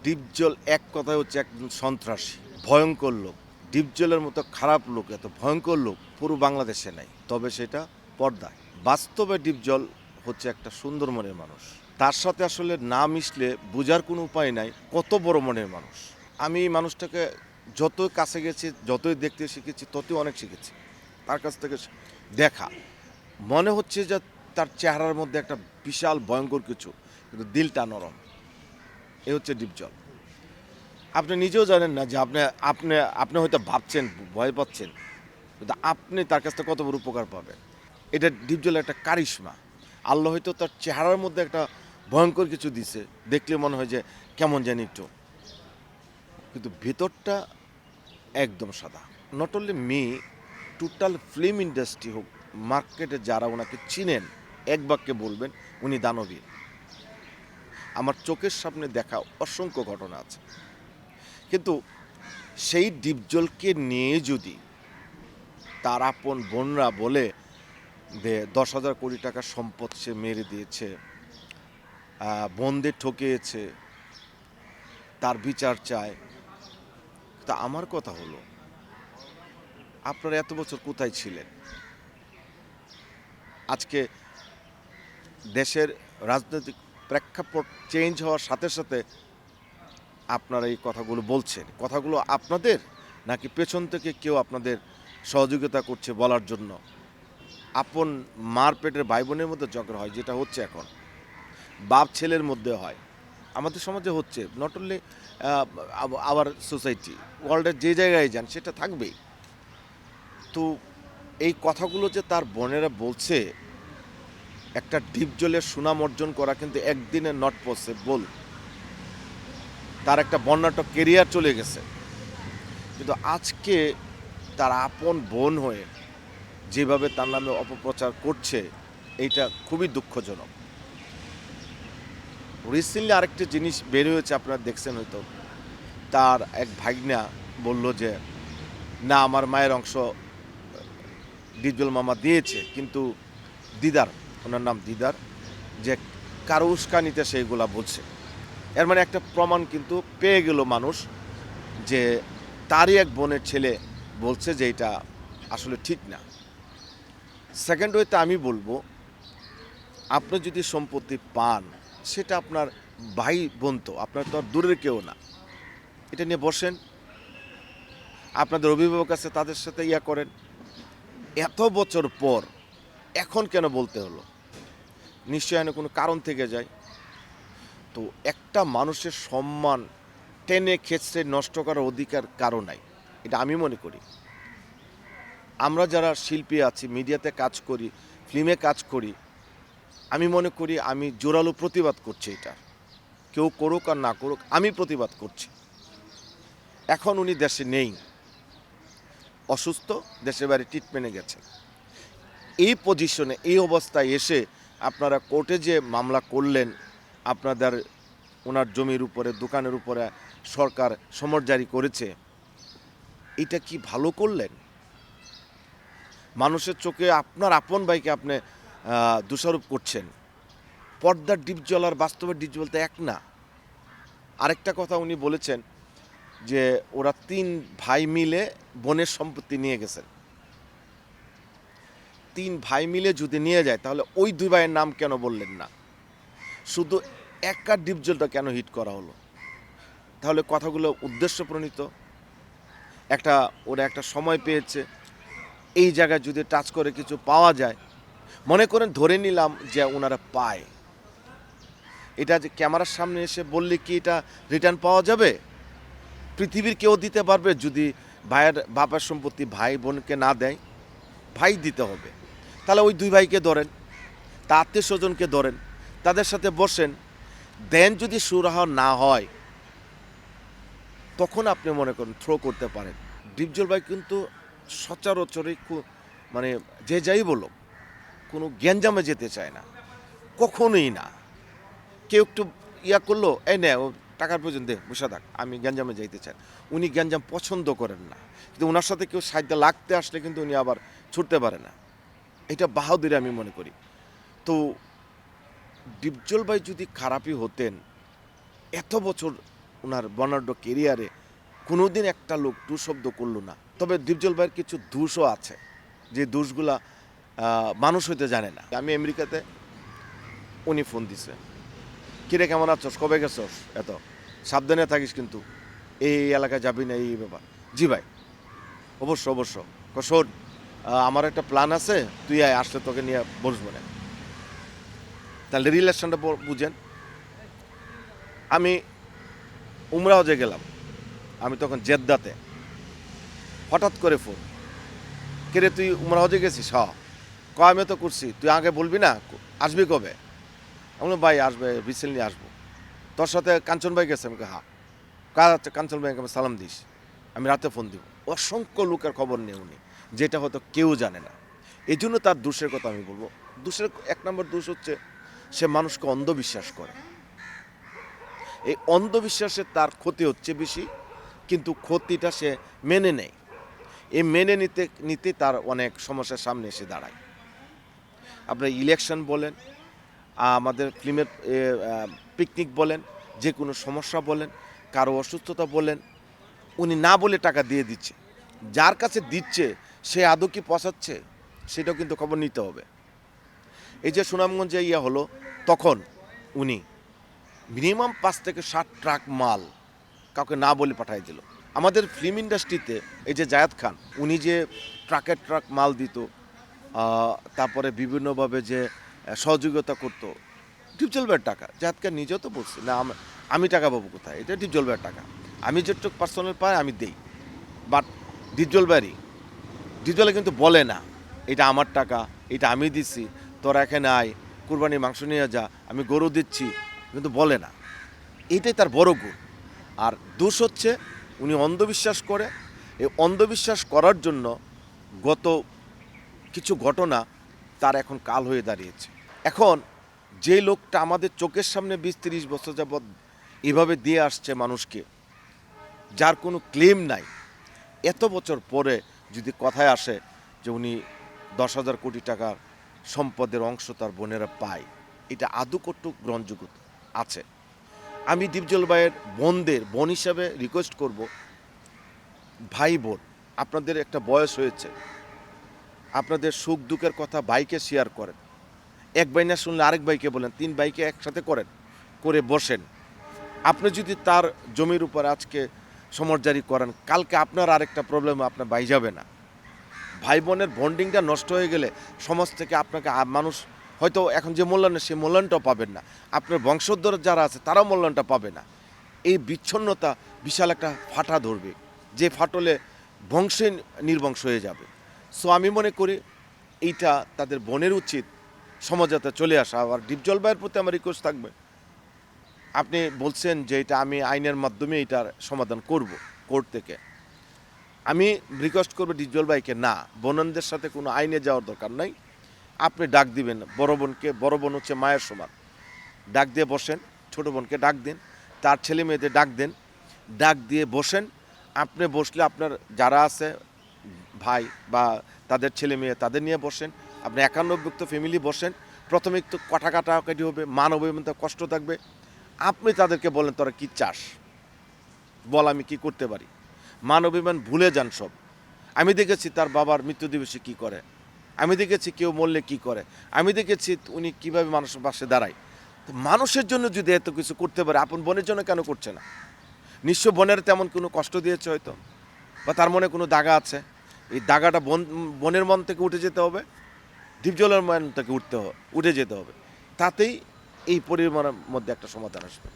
ডিপজল এক কথায় হচ্ছে একজন সন্ত্রাসী, ভয়ঙ্কর লোক। ডিপজলের মতো খারাপ লোক, এত ভয়ঙ্কর লোক পুরো বাংলাদেশে নাই, তবে সেটা পর্দায়। বাস্তবে ডিপজল হচ্ছে একটা সুন্দর মনের মানুষ। তার সাথে আসলে না মিশলে বোঝার কোনো উপায় নাই কত বড় মনের মানুষ। আমি এই মানুষটাকে যতই কাছে গেছি, যতই দেখতে শিখেছি, ততই অনেক শিখেছি তার কাছ থেকে। দেখা মনে হচ্ছে যে তার চেহারার মধ্যে একটা বিশাল ভয়ঙ্কর কিছু, কিন্তু দিলটা নরম। এ হচ্ছে ডিপজল। আপনি নিজেও জানেন না যে আপনি আপনি আপনি হয়তো ভাবছেন ভয় পাচ্ছেন, কিন্তু আপনি তার কাছ থেকে কত বড় উপকার পাবেন। এটা ডিপজলের একটা কারিশমা। আল্লাহ হয়তো তার চেহারার মধ্যে একটা ভয়ঙ্কর কিছু দিছে, দেখলে মনে হয় যে কেমন জানি একটু, কিন্তু ভেতরটা একদম সাদা। Not only me, total film industry হোক, মার্কেটে যারা ওনাকে চিনেন, এক বাক্যে বলবেন উনি দানবীর। আমার চোখের সামনে দেখা অসংখ্য ঘটনা আছে, কিন্তু সেই ডিপজলকে নিয়ে যদি তার আপন বোনরা বলে যে 10,000 কোটি টাকা সম্পদ সে মেরে দিয়েছে, বোনদের ঠকিয়েছে, তার বিচার চায়, তা আমার কথা হলো, আপনারা এত বছর কোথায় ছিলেন? আজকে দেশের রাজনৈতিক প্রেক্ষাপট চেঞ্জ হওয়ার সাথে সাথে আপনারা এই কথাগুলো বলছেন, কথাগুলো আপনাদের নাকি পেছন থেকে কেউ আপনাদের সহযোগিতা করছে বলার জন্য? আপন মার পেটের ভাই বোনের মধ্যে ঝগড়া হয়, যেটা হচ্ছে এখন, বাপ ছেলের মধ্যে হয়, আমাদের সমাজে হচ্ছে। নট অনলি আওয়ার সোসাইটি, ওয়ার্ল্ডের যে জায়গায় যান সেটা থাকবেই। তো এই কথাগুলো যে তার বোনেরা বলছে, একটা ডিপজলের সুনাম অর্জন করা কিন্তু একদিনে নট পসিবল। তার একটা বর্ণাঢ্য কেরিয়ার চলে গেছে, কিন্তু আজকে তার আপন বোন হয়ে যেভাবে তার নামে অপপ্রচার করছে, এইটা খুবই দুঃখজনক। রিসেন্টলি আরেকটা জিনিস বের হয়েছে, আপনারা দেখছেন হয়তো, তার এক ভাগনা বলল যে না, আমার মায়ের অংশ ডিপজল মামা দিয়েছে, কিন্তু দিদার, ওনার নাম দিদার, যে কারো উস্কানিতে সেইগুলা বলছে। এর মানে একটা প্রমাণ কিন্তু পেয়ে গেল মানুষ যে তারই এক বোনের ছেলে বলছে যে এটা আসলে ঠিক না। সেকেন্ড ওয়েতে আমি বলবো, আপনি যদি সম্পত্তি পান, সেটা আপনার ভাই বোন, তো আপনার তো আর দূরের কেউ না। এটা নিয়ে বসেন, আপনাদের অভিভাবক আছে, তাদের সাথে করেন। এত বছর পর এখন কেন বলতে হলো? নিশ্চয়ই কোনো কারণ থেকে যায়। তো একটা মানুষের সম্মান টেনে খেঁচড়ে নষ্ট করার অধিকার কারো নাই, এটা আমি মনে করি। আমরা যারা শিল্পী আছি, মিডিয়াতে কাজ করি, ফিল্মে কাজ করি, আমি মনে করি আমি জোরালো প্রতিবাদ করছি এটা। কেউ করুক আর না করুক, আমি প্রতিবাদ করছি। এখন উনি দেশে নেই, অসুস্থ, দেশের বাইরে ট্রিটমেন্টে গেছেন। এই পজিশনে, এই অবস্থায় এসে আপনারা কোর্টে যে মামলা করলেন, আপনাদের ওনার জমির উপরে, দোকানের উপরে সরকার সমন জারি করেছে, এটা কি ভালো করলেন? মানুষের চোখে আপনার আপন ভাইকে আপনি দোষারোপ করছেন। পর্দার ডিপজল আর বাস্তবের ডিপজল তো এক না। আরেকটা কথা উনি বলেছেন যে ওরা 3 ভাই মিলে বোনের সম্পত্তি নিয়ে গেছেন। 3 ভাই মিলে যদি নিয়ে যায়, তাহলে ওই 2 ভাইয়ের নাম কেন বললেন না? শুধু একা ডিপজলটা কেন হিট করা হলো? তাহলে কথাগুলো উদ্দেশ্য প্রণীত। ওরা একটা সময় পেয়েছে, এই জায়গায় যদি টাচ করে কিছু পাওয়া যায়, মনে করেন ধরে নিলাম যে ওনারা পায়, এটা যে ক্যামেরার সামনে এসে বললে কি এটা রিটার্ন পাওয়া যাবে? পৃথিবীর কেউ দিতে পারবে? যদি ভাইয়ের বাবার সম্পত্তি ভাই বোনকে না দেয়, ভাই দিতে হবে। তাহলে ওই 2 ভাইকে ধরেন, তা আত্মীয় স্বজনকে ধরেন, তাদের সাথে বসেন, দেন যদি সুরাহা না হয়, তখন আপনি মনে করেন থ্রো করতে পারেন। ডিপজল ভাই কিন্তু সচরাচরই মানে যে যাই বলো, কোনো গ্যাঞ্জামে যেতে চায় না, কখনোই না। কেউ একটু করলো, এই নে ও টাকার প্রয়োজন, দে বসে থাক, আমি গ্যাঞ্জামে যাইতে চাই। উনি গ্যাঞ্জাম পছন্দ করেন না, কিন্তু ওনার সাথে কেউ সাহায্য লাগতে আসলে কিন্তু উনি আবার ছুটতে পারে না। এটা বাহাদুরি আমি মনে করি। তো ডিপজল ভাই যদি খারাপই হতেন, এত বছর ওনার বর্ণাঢ্য কেরিয়ারে কোনোদিন একটা লোক টু শব্দ করলো না। তবে ডিপজল ভাইয়ের কিছু দোষও আছে, যে দোষগুলা মানুষ হইতে জানে না। আমি আমেরিকাতে, উনি ফোন দিছে, কিরে কেমন আছোস, কবে গেছস, এত সাবধানে থাকিস কিন্তু, এই এলাকায় যাবি না, এই ব্যাপার। জি ভাই, অবশ্য অবশ্য। শোন, আমার একটা প্ল্যান আছে, তুই আয়, আসলে তোকে নিয়ে বসবো না। তাহলে রিলেশনটা বুঝেন। আমি উমরা হজে গেলাম, আমি তখন জেদ্দাতে, হঠাৎ করে ফোন, কিরে তুই উমরা হজে গেছিস? আমি তো করছি, তুই আগে বলবি না, আসবি কবে? আমি বললাম ভাই আসবে, রিসেন্টলি আসবো। তোর সাথে কাঞ্চন ভাই গেছে? আমাকে হ্যাঁ। কাজ আছে, কাঞ্চন ভাইকে আমি সালাম দিস, আমি রাতে ফোন দিব। অসংখ্য লোকের খবর নেই উনি, যেটা হয়তো কেউ জানে না। এই জন্য তার দোষের কথা আমি বলবো। দোষের এক নম্বর দোষ হচ্ছে সে মানুষকে অন্ধবিশ্বাস করে। এই অন্ধবিশ্বাসে তার ক্ষতি হচ্ছে বেশি, কিন্তু ক্ষতিটা সে মেনে নেয়। এই মেনে নিতে নিতে তার অনেক সমস্যার সামনে এসে দাঁড়ায়। আপনার ইলেকশন বলেন, আমাদের ফিল্মের পিকনিক বলেন, যে কোনো সমস্যা বলেন, কারো অসুস্থতা বলেন, উনি না বলে টাকা দিয়ে দিচ্ছে। যার কাছে দিচ্ছে সে আদৌ কি পৌঁছাচ্ছে, সেটাও কিন্তু খবর নিতে হবে। এই যে সুনামগঞ্জে হলো, তখন উনি মিনিমাম 5 থেকে 7 ট্রাক মাল কাউকে না বলে পাঠিয়ে দিল। আমাদের ফিল্ম ইন্ডাস্ট্রিতে এই যে জায়েদ খান, উনি যে ট্রাকের ট্রাক মাল দিত, তারপরে বিভিন্নভাবে যে সহযোগিতা করতো, ডিপজল ভাইয়ের টাকা। জায়েদ খান নিজেও তো বলছে, না আমি টাকা পাবো কোথায়, এটা ডিপজল ভাইয়ের টাকা, আমি যেটুকু পার্সোনাল পাই আমি দেই। বাট ডিপজল ভাইয়েরই, ডিপজলে কিন্তু বলে না এটা আমার টাকা, এটা আমি দিচ্ছি, তোরা এখানে আয়, কুরবানির মাংস নিয়ে যা, আমি গরু দিচ্ছি, কিন্তু বলে না। এইটাই তার বড় গুণ। আর দোষ হচ্ছে উনি অন্ধবিশ্বাস করে। এই অন্ধবিশ্বাস করার জন্য গত কিছু ঘটনা তার এখন কাল হয়ে দাঁড়িয়েছে। এখন যে লোকটা আমাদের চোখের সামনে 20-30 বছর যাবৎ এভাবে দিয়ে আসছে মানুষকে, যার কোনো ক্লেম নাই, এত বছর পরে যদি কথায় আসে যে উনি 10,000 কোটি টাকার সম্পদের অংশ তার বোনেরা পায়, এটা আদৌ কতটুকু গ্রহণযোগ্য আছে? আমি ডিপজল ভাইয়ের বোন হিসাবে রিকোয়েস্ট করব, ভাই বোন, আপনাদের একটা বয়স হয়েছে, আপনাদের সুখ দুঃখের কথা ভাইকে শেয়ার করেন। এক ভাই না শুনলে আরেক ভাইকে বলেন, 3 ভাইকে একসাথে করেন, করে বসেন। আপনি যদি তার জমির উপর আজকে সমরজারি করেন, কালকে আপনার আরেকটা প্রবলেম আপনার ভাই যাবে না। ভাই বোনের বন্ডিংটা নষ্ট হয়ে গেলে সমাজ থেকে আপনাকে মানুষ হয়তো এখন যে মূল্যায়ন, সেই মূল্যায়নটাও পাবেন না। আপনার বংশোদ্ধর যারা আছে তারাও মূল্যায়নটা পাবে না। এই বিচ্ছিন্নতা বিশাল একটা ফাটা ধরবে, যে ফাটলে বংশে নির্বংশ হয়ে যাবে। সো আমি মনে করি এইটা তাদের বোনের উচিত সমাজতে চলে আসা। আর ডিপজল ভাইয়ের প্রতি আমার রিকোয়েস্ট থাকবে, আপনি বলছেন যে এটা আমি আইনের মাধ্যমে এটার সমাধান করব কোর্ট থেকে। আমি রিকোয়েস্ট করবো ডিপজল ভাইকে, না, বোনদের সাথে কোনো আইনে যাওয়ার দরকার নাই। আপনি ডাক দিবেন বড় বোনকে, বড় বোন হচ্ছে মায়ের সমান, ডাক দিয়ে বসেন। ছোটো বোনকে ডাক দেন, তার ছেলে মেয়েদের ডাক দেন, ডাক দিয়ে বসেন। আপনি বসলে আপনার যারা আছে ভাই বা তাদের ছেলে মেয়ে, তাদের নিয়ে বসেন। আপনি 91ভুক্ত ফ্যামিলি বসেন। প্রথমে একটু কাটাকাটি হবে, মানবিকতা কষ্ট থাকবে। আপনি তাদেরকে বলেন তোরা কি চাস, বল আমি কি করতে পারি। মানবিমান ভুলে যান সব। আমি দেখেছি তার বাবার মৃত্যু দিবসে কী করে, আমি দেখেছি কেউ মরলে কি করে, আমি দেখেছি উনি কিভাবে মানুষের পাশে দাঁড়ায়। তো মানুষের জন্য যদি এত কিছু করতে পারে, আপন বোনের জন্য কেন করছে না? নিশ্চয় বোনের তেমন কোনো কষ্ট দিয়েছে হয়তো, বা তার মনে কোনো দাগা আছে। এই দাগাটা বোনের মন থেকে উঠে যেতে হবে, ডিপজলের মন থেকে উঠে যেতে হবে। তাতেই এই পরিবারের মধ্যে একটা সমাধান আসবে।